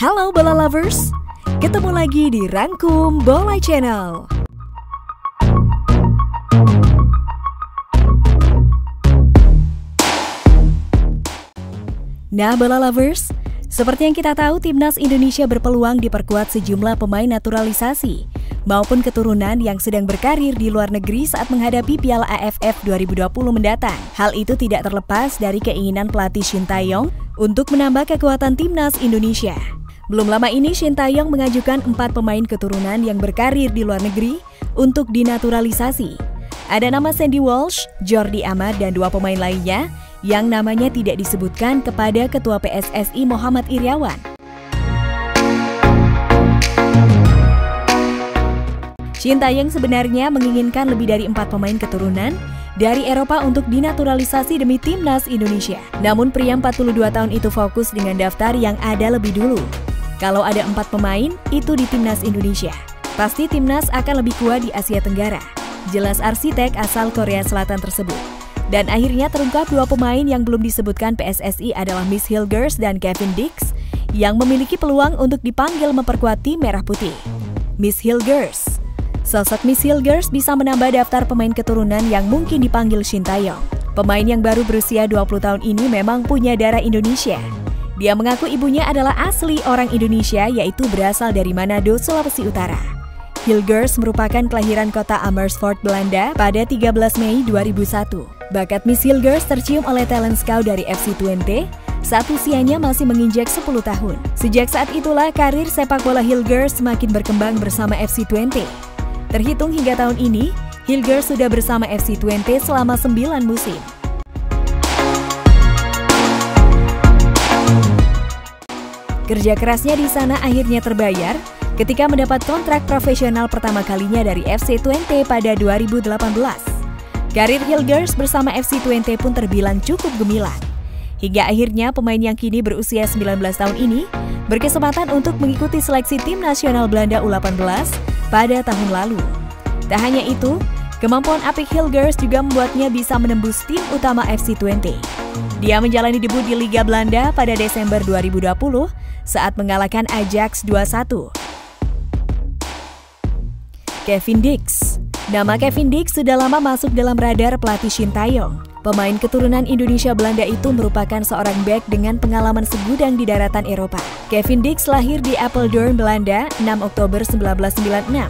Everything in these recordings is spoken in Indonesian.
Halo bola lovers, ketemu lagi di Rangkum Bola Channel. Nah bola lovers, seperti yang kita tahu Timnas Indonesia berpeluang diperkuat sejumlah pemain naturalisasi maupun keturunan yang sedang berkarir di luar negeri saat menghadapi Piala AFF 2020 mendatang. Hal itu tidak terlepas dari keinginan pelatih Shin Tae-yong untuk menambah kekuatan Timnas Indonesia. Belum lama ini Shin Tae-yong mengajukan 4 pemain keturunan yang berkarir di luar negeri untuk dinaturalisasi. Ada nama Sandy Walsh, Jordi Amat, dan 2 pemain lainnya yang namanya tidak disebutkan kepada Ketua PSSI Muhammad Iryawan. Shin Tae-yong sebenarnya menginginkan lebih dari 4 pemain keturunan dari Eropa untuk dinaturalisasi demi Timnas Indonesia. Namun pria 42 tahun itu fokus dengan daftar yang ada lebih dulu. Kalau ada 4 pemain, itu di Timnas Indonesia. Pasti Timnas akan lebih kuat di Asia Tenggara. Jelas arsitek asal Korea Selatan tersebut. Dan akhirnya terungkap 2 pemain yang belum disebutkan PSSI adalah Miss Hilgers dan Kevin Dix yang memiliki peluang untuk dipanggil memperkuat tim Merah Putih. Miss Hilgers. Sosok Miss Hilgers bisa menambah daftar pemain keturunan yang mungkin dipanggil Shin Tae-yong. Pemain yang baru berusia 20 tahun ini memang punya darah Indonesia. Dia mengaku ibunya adalah asli orang Indonesia, yaitu berasal dari Manado, Sulawesi Utara. Hilgers merupakan kelahiran kota Amersfoort, Belanda pada 13 Mei 2001. Bakat Miss Hilgers tercium oleh talent scout dari FC Twente saat usianya masih menginjak 10 tahun. Sejak saat itulah karir sepak bola Hilgers semakin berkembang bersama FC Twente. Terhitung hingga tahun ini, Hilgers sudah bersama FC Twente selama 9 musim. Kerja kerasnya di sana akhirnya terbayar ketika mendapat kontrak profesional pertama kalinya dari FC Twente pada 2018. Karir Hilgers bersama FC Twente pun terbilang cukup gemilang. Hingga akhirnya pemain yang kini berusia 19 tahun ini berkesempatan untuk mengikuti seleksi tim nasional Belanda U18 pada tahun lalu. Tak hanya itu, kemampuan apik Hilgers juga membuatnya bisa menembus tim utama FC Twente. Dia menjalani debut di Liga Belanda pada Desember 2020 saat mengalahkan Ajax 2-1. Kevin Dix. Nama Kevin Dix sudah lama masuk dalam radar pelatih Shin Tae-yong. Pemain keturunan Indonesia Belanda itu merupakan seorang bek dengan pengalaman segudang di daratan Eropa. Kevin Dix lahir di Apeldoorn, Belanda, 6 Oktober 1996.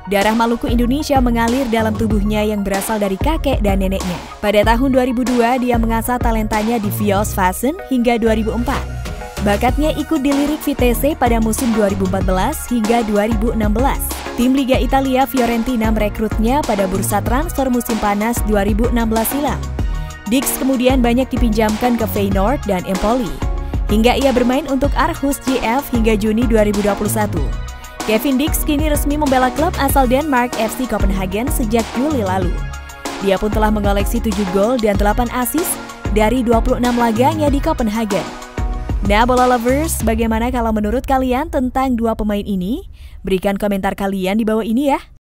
Darah Maluku Indonesia mengalir dalam tubuhnya yang berasal dari kakek dan neneknya. Pada tahun 2002, dia mengasah talentanya di Vios Fasen hingga 2004. Bakatnya ikut dilirik Vitesse pada musim 2014 hingga 2016. Tim Liga Italia Fiorentina merekrutnya pada bursa transfer musim panas 2016 silam. Dix kemudian banyak dipinjamkan ke Feyenoord dan Empoli, hingga ia bermain untuk Aarhus JF hingga Juni 2021. Kevin Dix kini resmi membela klub asal Denmark FC Copenhagen sejak Juli lalu. Dia pun telah mengoleksi 7 gol dan 8 assist dari 26 laganya di Copenhagen. Nah bola lovers, bagaimana kalau menurut kalian tentang 2 pemain ini? Berikan komentar kalian di bawah ini ya.